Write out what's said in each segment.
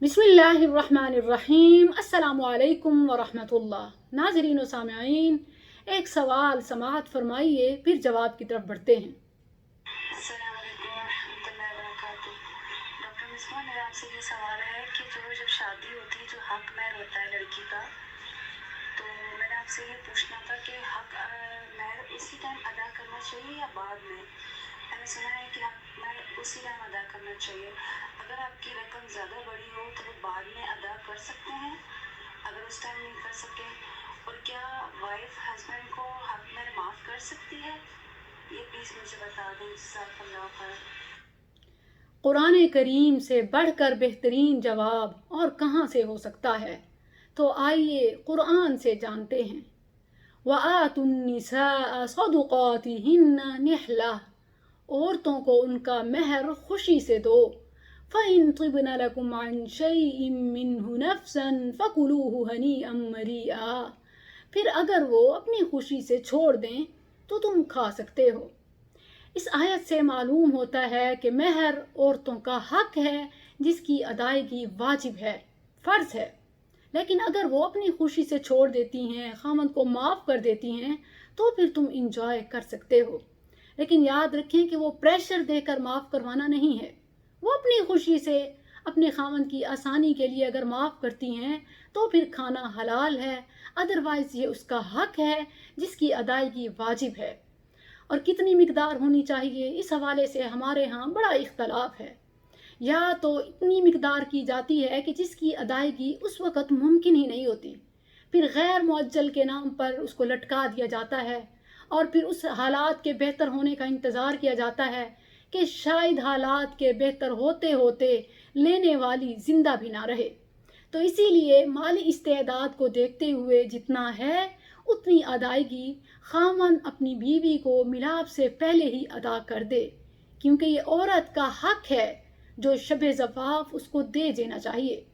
बिस्मिल्लाहिर्रहमानिर्रहीम। अस्सलामु अलैकुम वरहमतुल्लाह। नाज़रीन व सामिईन, एक सवाल समाअत फरमाइए, फिर जवाब की तरफ बढ़ते हैं। अस्सलाम वालेकुम रहमतुल्लाहि व बरकातुहू। डॉक्टर मिसबा, मेरा आपसे ये सवाल है कि जब शादी होती है, जो हक महर होता है लड़की का, तो मैंने आपसे ये पूछना था कि हक महर उसी टाइम अदा करना चाहिए या बाद में। मैंने सुना है कि हक महर उसी टाइम अदा करना चाहिए। अगर आपकी रकम ज़्यादा बड़ी हो तो वो बाद में अदा कर सकते हैं, अगर उस टाइम नहीं कर सके। और क्या वाइफ हस्बैंड को हक महर माफ़ कर सकती है, ये प्लीज़ मुझे बता दें। जज़ाकल्लाह खैर। कुरान करीम से बढ़कर बेहतरीन जवाब और कहाँ से हो सकता है, तो आइए कुरान से जानते हैं। वआतुन्निसा सदुकातिहिन्ना निहला, औरतों को उनका महर खुशी से दो। फ़इन तिब्न लकुम अन शैइन मिन्हु नफ्सन फ़कुलूहु हनीअम मरीआ, फिर अगर वो अपनी खुशी से छोड़ दें तो तुम खा सकते हो। इस आयत से मालूम होता है कि महर औरतों का हक है जिसकी अदायगी वाजिब है, फ़र्ज़ है। लेकिन अगर वो अपनी खुशी से छोड़ देती हैं, खामद को माफ़ कर देती हैं, तो फिर तुम इंजॉय कर सकते हो। लेकिन याद रखें कि वो प्रेशर देकर माफ़ करवाना नहीं है। वो अपनी खुशी से अपने खामद की आसानी के लिए अगर माफ़ करती हैं तो फिर खाना हलाल है, अदरवाइज़ ये उसका हक है जिसकी अदायगी वाजिब है। और कितनी मिकदार होनी चाहिए, इस हवाले से हमारे यहाँ बड़ा इख्तलाफ है। या तो इतनी मिकदार की जाती है कि जिसकी अदायगी उस वक़्त मुमकिन ही नहीं होती, फिर गैर मुअज्जल के नाम पर उसको लटका दिया जाता है, और फिर उस हालात के बेहतर होने का इंतज़ार किया जाता है कि शायद हालात के बेहतर होते होते लेने वाली ज़िंदा भी ना रहे। तो इसीलिए माली इस्तेदाद को देखते हुए जितना है उतनी अदायगी खामन अपनी बीवी को मिलाप से पहले ही अदा कर दे, क्योंकि ये औरत का हक है जो शब ज़फ़ाफ़ उसको दे देना चाहिए।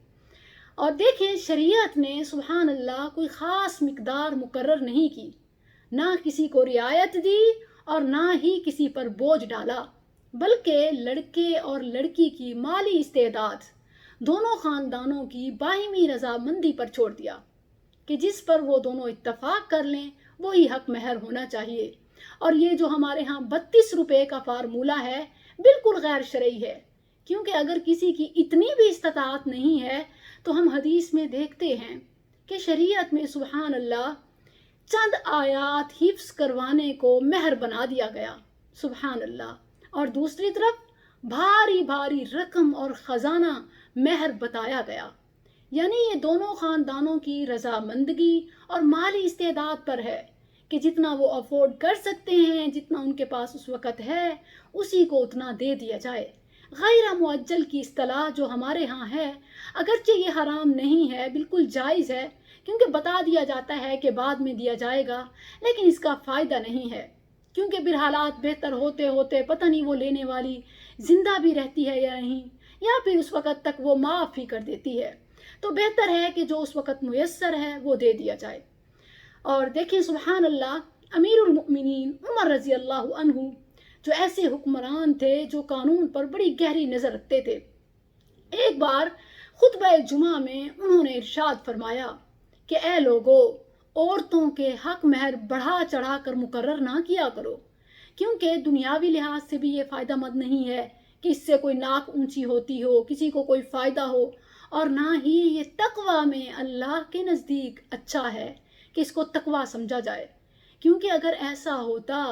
और देखें, शरीयत ने सुबहान अल्लाह कोई ख़ास मिकदार मुकर्रर नहीं की, ना किसी को रियायत दी और ना ही किसी पर बोझ डाला, बल्कि लड़के और लड़की की माली इस्तेदाद दोनों ख़ानदानों की बाहिमी रजामंदी पर छोड़ दिया कि जिस पर वो दोनों इत्तफाक कर लें वही हक महर होना चाहिए। और ये जो हमारे यहाँ 32 रुपये का फार्मूला है, बिल्कुल गैर शरई है, क्योंकि अगर किसी की इतनी भी इस्तात नहीं है तो हम हदीस में देखते हैं कि शरीयत में सुबहान अल्लाह चंद आयात हिफ्स करवाने को महर बना दिया गया, सुबहान अल्लाह। और दूसरी तरफ भारी भारी रकम और ख़जाना महर बताया गया। यानी ये दोनों ख़ानदानों की रजामंदगी और माली इस्तेदाद पर है कि जितना वो अफोर्ड कर सकते हैं, जितना उनके पास उस वक़्त है, उसी को उतना दे दिया जाए। गैर मुअज्जल की इस्तिलाह जो हमारे यहाँ है, अगरचे ये हराम नहीं है, बिल्कुल जायज़ है, क्योंकि बता दिया जाता है कि बाद में दिया जाएगा, लेकिन इसका फ़ायदा नहीं है, क्योंकि फिर हालात बेहतर होते होते पता नहीं वो लेने वाली ज़िंदा भी रहती है या नहीं, या फिर उस वक़्त तक वो माफ़ ही कर देती है। तो बेहतर है कि जो उस वक़्त मुयस्सर है वो दे दिया जाए। और देखिए सुबहान अल्लाह, अमीरुल मुमिनीन उमर रज़ी अल्लाह अन्हु जो ऐसे हुक्मरान थे जो कानून पर बड़ी गहरी नज़र रखते थे, एक बार खुतबा जुमा में उन्होंने इरशाद फरमाया कि ए लोगो, औरतों के हक महर बढ़ा चढ़ा कर मुकर्रर ना किया करो, क्योंकि दुनियावी लिहाज से भी ये फ़ायदा मंद नहीं है कि इससे कोई नाक ऊंची होती हो, किसी को कोई फ़ायदा हो, और ना ही ये तकवा में अल्लाह के नज़दीक अच्छा है कि इसको तकवा समझा जाए। क्योंकि अगर ऐसा होता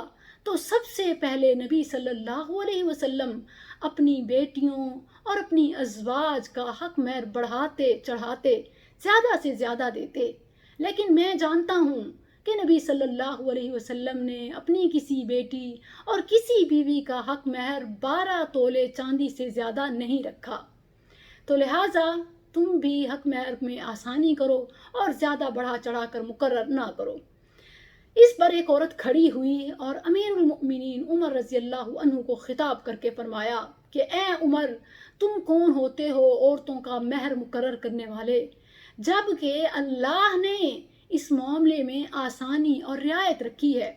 तो सबसे पहले नबी सल्लल्लाहु अलैहि वसल्लम अपनी बेटियों और अपनी अज़वाज का हक महर बढ़ाते चढ़ाते, ज़्यादा से ज़्यादा देते। लेकिन मैं जानता हूँ कि नबी सल्लल्लाहु अलैहि वसल्लम ने अपनी किसी बेटी और किसी बीवी का हक महर 12 तोले चांदी से ज़्यादा नहीं रखा। तो लिहाजा तुम भी हक महर में आसानी करो और ज़्यादा बढ़ा चढ़ा कर मुकर्रर ना करो। इस पर एक औरत खड़ी हुई और अमीरुल मुमिनीन उमर रज़ी अल्लाह अन्हु को खिताब करके फरमाया कि ए उमर, तुम कौन होते हो औरतों का महर मुकर्रर करने वाले, जबकि अल्लाह ने इस मामले में आसानी और रियायत रखी है।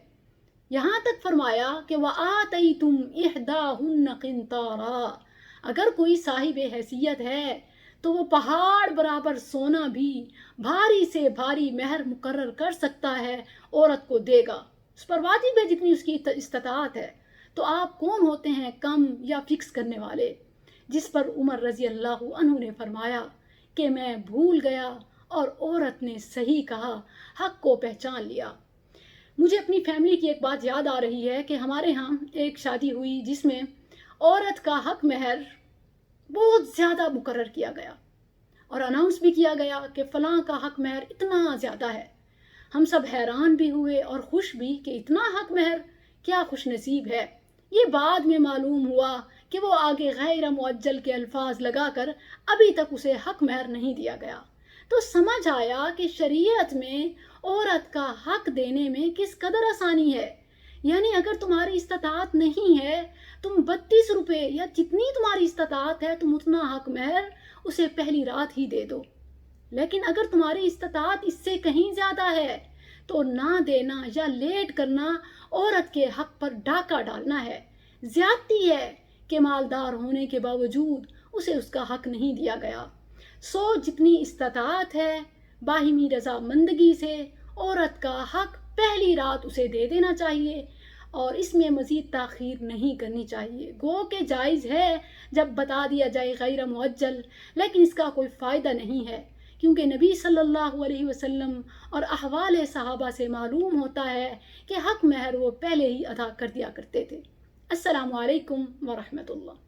यहाँ तक फरमाया कि वआतैतुम इहदाहुन्न किंतारा, अगर कोई साहिब हैसियत है تو وہ پہاڑ برابر سونا بھی بھاری سے بھاری مہر مقرر کر سکتا ہے، عورت کو دے گا، اس پر واجب ہے جتنی اس کی استطاعت ہے۔ تو آپ کون ہوتے ہیں کم یا فکس کرنے والے؟ جس پر عمر رضی اللہ عنہ نے فرمایا کہ میں بھول گیا اور عورت نے صحیح کہا، حق کو پہچان لیا۔ مجھے اپنی فیملی کی ایک بات یاد آ رہی ہے کہ ہمارے ہاں ایک شادی ہوئی جس میں عورت کا حق مہر بہت زیادہ مقرر کیا گیا اور اناؤنس بھی کیا گیا کہ فلاں کا حق مہر اتنا زیادہ ہے۔ ہم سب حیران بھی ہوئے اور خوش بھی کہ اتنا حق مہر، کیا خوش نصیب ہے۔ یہ بعد میں معلوم ہوا کہ وہ آگے غیر معجل کے الفاظ لگا کر ابھی تک اسے حق مہر نہیں دیا گیا۔ تو سمجھ آیا کہ شریعت میں عورت کا حق دینے میں کس قدر آسانی ہے۔ یعنی اگر تمہاری استطاعت نہیں ہے، تم 32 روپے یا جتنی تمہاری استطاعت ہے تم اتنا حق مہر اسے پہلی رات ہی دے دو۔ لیکن اگر تمہاری استطاعت اس سے کہیں زیادہ ہے تو نہ دینا یا لیٹ کرنا عورت کے حق پر ڈاکہ ڈالنا ہے، زیادتی ہے کہ مالدار ہونے کے باوجود اسے اس کا حق نہیں دیا گیا۔ سو جتنی استطاعت ہے باہمی رضامندگی سے عورت کا حق پہلی رات اسے دے دینا چاہیے اور اس میں مزید تاخیر نہیں کرنی چاہیے۔ گو کہ جائز ہے جب بتا دیا جائے غیر معجل، لیکن اس کا کوئی فائدہ نہیں ہے، کیونکہ نبی صلی اللہ علیہ وسلم اور احوال صحابہ سے معلوم ہوتا ہے کہ حق مہر وہ پہلے ہی ادا کر دیا کرتے تھے۔ السلام علیکم ورحمۃ اللہ۔